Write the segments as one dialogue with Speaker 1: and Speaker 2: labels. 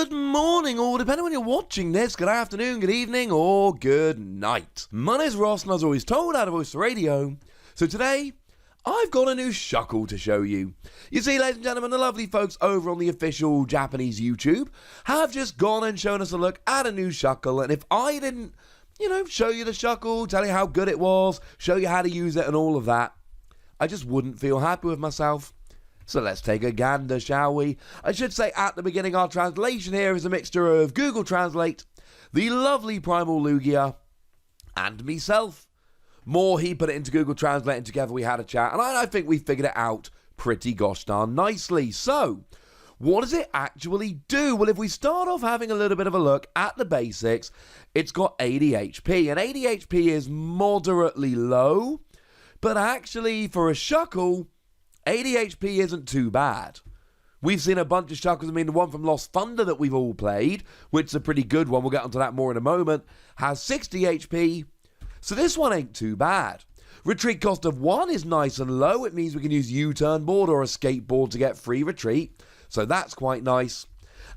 Speaker 1: Good morning, or depending on when you're watching this, good afternoon, good evening, or good night. My name's Ross, and as always told out of Voice Radio. So today, I've got a new Shuckle to show you. You see, ladies and gentlemen, the lovely folks over on the official Japanese YouTube have just gone and shown us a look at a new Shuckle, and if I didn't, show you the Shuckle, tell you how good it was, show you how to use it and all of that, I just wouldn't feel happy with myself. So let's take a gander, shall we? I should say at the beginning, our translation here is a mixture of Google Translate, the lovely Primal Lugia, and myself. More he put it into Google Translate, and together we had a chat, and I think we figured it out pretty gosh darn nicely. So, what does it actually do? Well, if we start off having a little bit of a look at the basics, it's got 80 HP, and 80 HP is moderately low, but actually for a Shuckle, 80 HP isn't too bad. We've seen a bunch of Shuckles. I mean, the one from Lost Thunder that we've all played, which is a pretty good one, we'll get onto that more in a moment, has 60 HP. So this one ain't too bad. Retreat cost of 1 is nice and low. It means we can use U-turn board or a skateboard to get free retreat. So that's quite nice.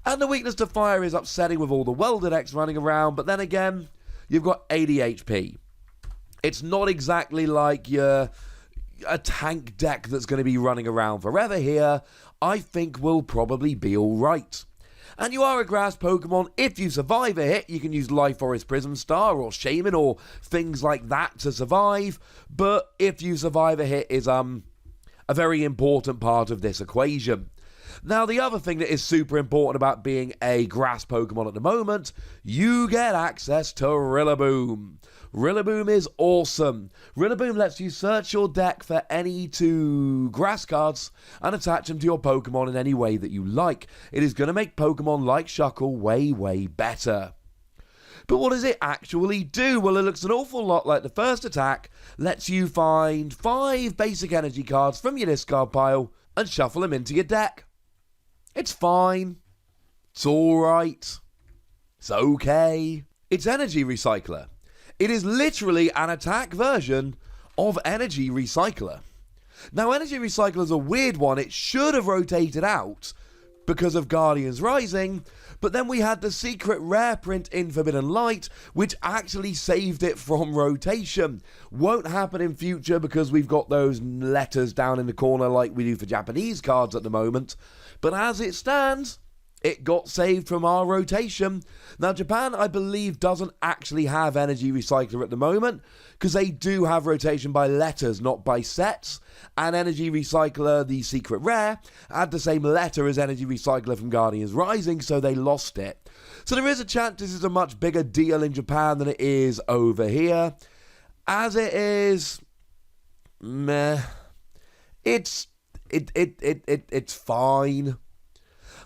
Speaker 1: And the weakness to fire is upsetting with all the welded X running around. But then again, you've got 80 HP. It's not exactly like a tank deck that's going to be running around forever here. I think we'll probably be alright. And you are a grass Pokemon. If you survive a hit, you can use Life Forest Prism Star or Shaman or things like that to survive. But if you survive a hit is a very important part of this equation. Now, the other thing that is super important about being a grass Pokemon at the moment, you get access to Rillaboom. Rillaboom is awesome. Rillaboom lets you search your deck for any 2 grass cards and attach them to your Pokemon in any way that you like. It is going to make Pokemon like Shuckle way, way better. But what does it actually do? Well, it looks an awful lot like the first attack lets you find 5 basic energy cards from your discard pile and shuffle them into your deck. It's fine. It's alright. It's okay. It's Energy Recycler. It is literally an attack version of Energy Recycler. Now, Energy Recycler is a weird one. It should have rotated out because of Guardians Rising, but then we had the secret rare print in Forbidden Light, which actually saved it from rotation. Won't happen in future because we've got those letters down in the corner like we do for Japanese cards at the moment, but as it stands, it got saved from our rotation. Now, Japan, I believe, doesn't actually have Energy Recycler at the moment, because they do have rotation by letters, not by sets. And Energy Recycler, the secret rare, had the same letter as Energy Recycler from Guardians Rising, so they lost it. So there is a chance this is a much bigger deal in Japan than it is over here. As it is, meh. It's fine.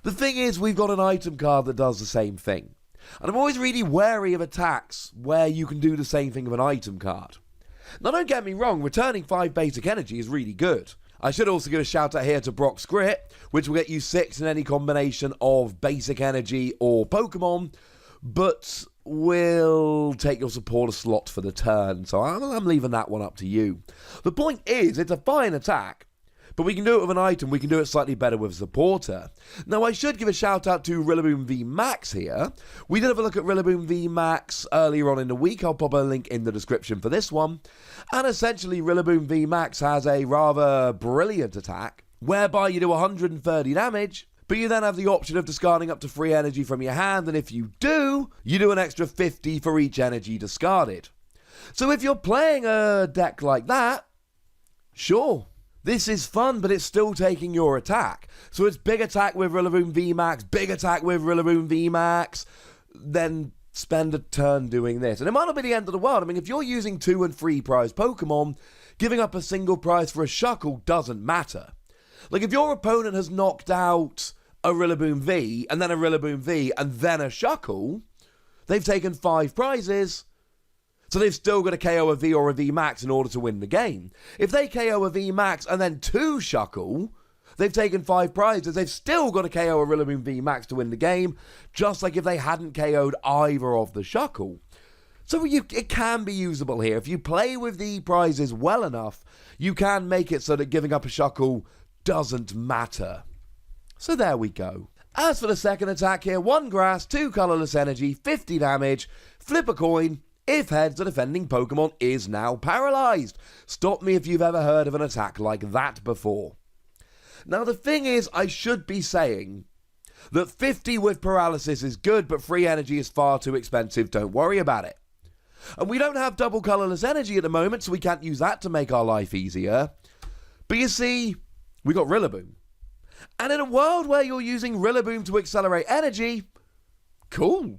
Speaker 1: The thing is, we've got an item card that does the same thing. And I'm always really wary of attacks where you can do the same thing with an item card. Now, don't get me wrong, returning 5 basic energy is really good. I should also give a shout out here to Brock's Grit, which will get you 6 in any combination of basic energy or Pokemon, but will take your supporter slot for the turn, so I'm leaving that one up to you. The point is, it's a fine attack, but we can do it with an item, we can do it slightly better with a supporter. Now, I should give a shout out to Rillaboom V Max here. We did have a look at Rillaboom V Max earlier on in the week. I'll pop a link in the description for this one. And essentially, Rillaboom V Max has a rather brilliant attack, whereby you do 130 damage, but you then have the option of discarding up to 3 energy from your hand, and if you do, you do an extra 50 for each energy discarded. So if you're playing a deck like that, sure. This is fun, but it's still taking your attack. So it's big attack with Rillaboom VMAX, big attack with Rillaboom VMAX, then spend a turn doing this. And it might not be the end of the world. I mean, if you're using 2 and 3 prize Pokemon, giving up a single prize for a Shuckle doesn't matter. Like, if your opponent has knocked out a Rillaboom V, and then a Rillaboom V, and then a Shuckle, they've taken 5 prizes, so they've still got to KO a V or a V Max in order to win the game. If they KO a V Max and then 2 Shuckle, they've taken 5 prizes. They've still got to KO a Rillaboom V Max to win the game, just like if they hadn't KO'd either of the Shuckle. So it can be usable here. If you play with the prizes well enough, you can make it so that giving up a Shuckle doesn't matter. So there we go. As for the second attack here, 1 grass, 2 colourless energy, 50 damage, flip a coin. If heads, the defending Pokemon is now paralysed. Stop me if you've ever heard of an attack like that before. Now the thing is, I should be saying that 50 with paralysis is good, but free energy is far too expensive, don't worry about it. And we don't have double colourless energy at the moment, so we can't use that to make our life easier. But you see, we got Rillaboom. And in a world where you're using Rillaboom to accelerate energy, cool.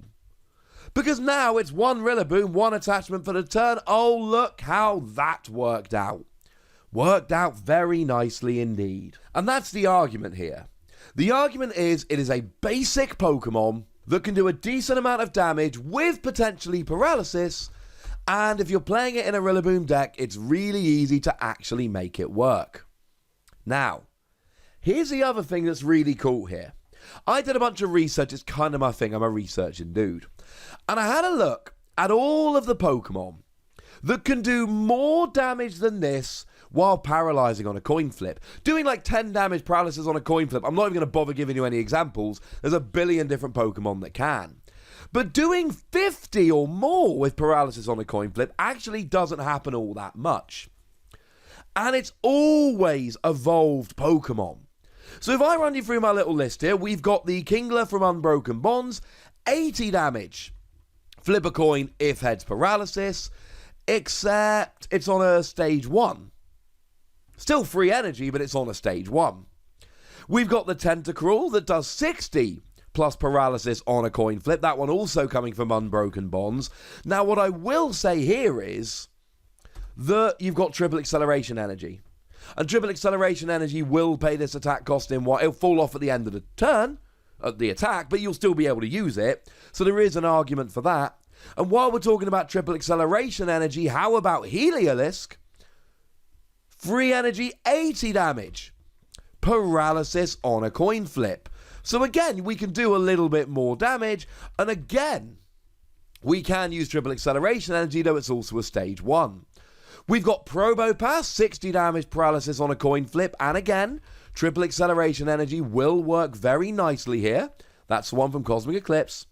Speaker 1: Because now it's 1 Rillaboom, 1 attachment for the turn. Oh, look how that worked out. Worked out very nicely indeed. And that's the argument here. The argument is it is a basic Pokemon that can do a decent amount of damage with potentially paralysis, and if you're playing it in a Rillaboom deck, it's really easy to actually make it work. Now, here's the other thing that's really cool here. I did a bunch of research, it's kind of my thing, I'm a researching dude. And I had a look at all of the Pokemon that can do more damage than this while paralysing on a coin flip. Doing like 10 damage paralysis on a coin flip, I'm not even going to bother giving you any examples. There's a billion different Pokemon that can. But doing 50 or more with paralysis on a coin flip actually doesn't happen all that much. And it's always evolved Pokemon. So if I run you through my little list here, we've got the Kingler from Unbroken Bonds, 80 damage. Flip a coin if heads paralysis, except it's on a stage 1. Still free energy, but it's on a stage 1. We've got the Tentacruel that does 60 plus paralysis on a coin flip. That one also coming from Unbroken Bonds. Now, what I will say here is that you've got triple acceleration energy. And triple acceleration energy will pay this attack cost in what? It'll fall off at the end of the turn, the attack, but you'll still be able to use it. So there is an argument for that. And while we're talking about triple acceleration energy, how about Heliolisk? Free energy, 80 damage. Paralysis on a coin flip. So again, we can do a little bit more damage. And again, we can use triple acceleration energy, though it's also a stage 1. We've got Probopass, 60 damage paralysis on a coin flip. And again, triple acceleration energy will work very nicely here. That's the one from Cosmic Eclipse.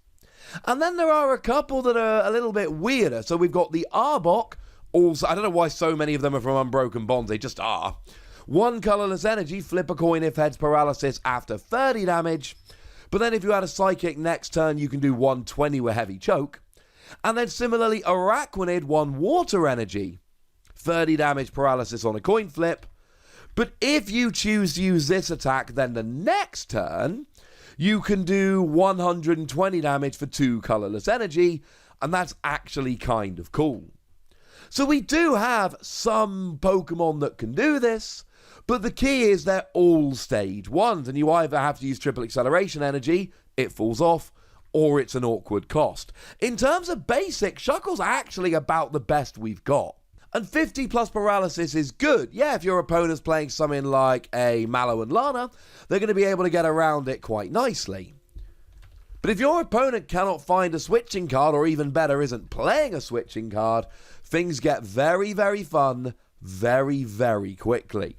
Speaker 1: And then there are a couple that are a little bit weirder. So we've got the Arbok. Also, I don't know why so many of them are from Unbroken Bonds. They just are. 1 colourless energy, flip a coin if heads paralysis after 30 damage. But then if you had a Psychic next turn, you can do 120 with Heavy Choke. And then similarly, Araquanid, 1 water energy, 30 damage paralysis on a coin flip. But if you choose to use this attack, then the next turn, you can do 120 damage for 2 colourless energy. And that's actually kind of cool. So we do have some Pokemon that can do this, but the key is they're all stage 1s, and you either have to use triple acceleration energy, it falls off, or it's an awkward cost. In terms of basic, Shuckle's actually about the best we've got. And 50 plus paralysis is good. Yeah, if your opponent's playing something like a Mallow and Lana, they're going to be able to get around it quite nicely. But if your opponent cannot find a switching card, or even better, isn't playing a switching card, things get very, very fun very, very quickly.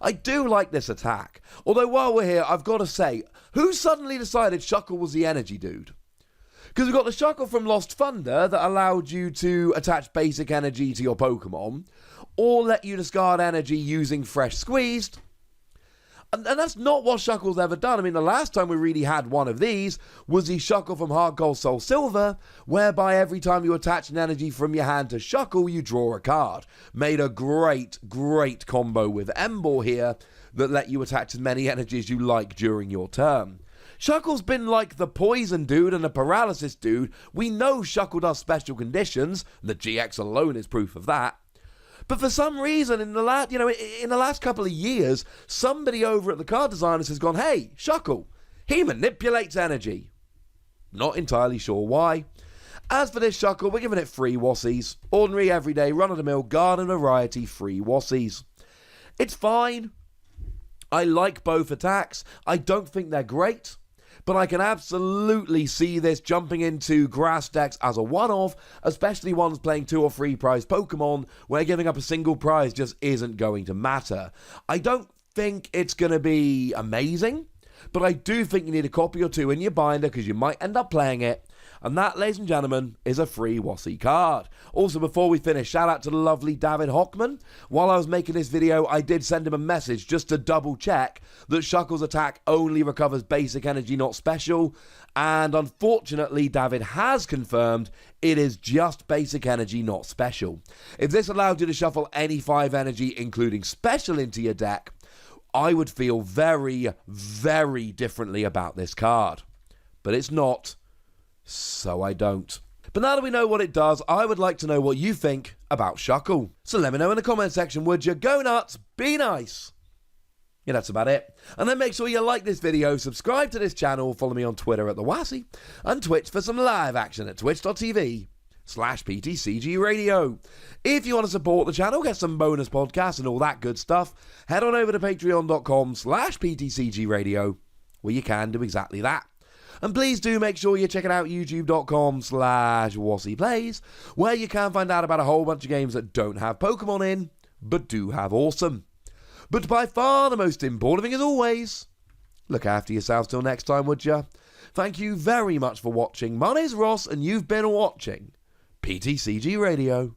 Speaker 1: I do like this attack. Although while we're here, I've got to say, who suddenly decided Shuckle was the energy dude? Because we've got the Shuckle from Lost Thunder that allowed you to attach basic energy to your Pokemon, or let you discard energy using Fresh Squeezed. And that's not what Shuckle's ever done. I mean, the last time we really had one of these was the Shuckle from Heart Gold Soul Silver, whereby every time you attach an energy from your hand to Shuckle, you draw a card. Made a great, great combo with Emboar here that let you attach as many energies you like during your turn. Shuckle's been like the Poison dude and the Paralysis dude. We know Shuckle does special conditions. The GX alone is proof of that. But for some reason, in the last couple of years, somebody over at the Card Designers has gone, hey, Shuckle, he manipulates energy. Not entirely sure why. As for this Shuckle, we're giving it 3 Wassies. Ordinary, everyday, run-of-the-mill, garden variety, 3 Wassies. It's fine. I like both attacks. I don't think they're great. But I can absolutely see this jumping into grass decks as a one-off, especially ones playing 2 or 3 prize Pokemon, where giving up a single prize just isn't going to matter. I don't think it's going to be amazing, but I do think you need a copy or two in your binder because you might end up playing it. And that, ladies and gentlemen, is a free WOSI card. Also, before we finish, shout out to the lovely David Hockman. While I was making this video, I did send him a message just to double check that Shuckle's attack only recovers basic energy, not special. And unfortunately, David has confirmed it is just basic energy, not special. If this allowed you to shuffle any 5 energy, including special, into your deck, I would feel very, very differently about this card. But it's not. So I don't. But now that we know what it does, I would like to know what you think about Shuckle. So let me know in the comment section, would you? Go nuts, be nice. Yeah, that's about it. And then make sure you like this video, subscribe to this channel, follow me on Twitter at @TheWassie, and Twitch for some live action at twitch.tv/PTCGRadio. If you want to support the channel, get some bonus podcasts and all that good stuff, head on over to patreon.com/PTCGRadio, where you can do exactly that. And please do make sure you're checking out youtube.com/WassiePlays, where you can find out about a whole bunch of games that don't have Pokemon in, but do have awesome. But by far the most important thing, as always, look after yourselves till next time, would you? Thank you very much for watching. My name's Ross, and you've been watching PTCG Radio.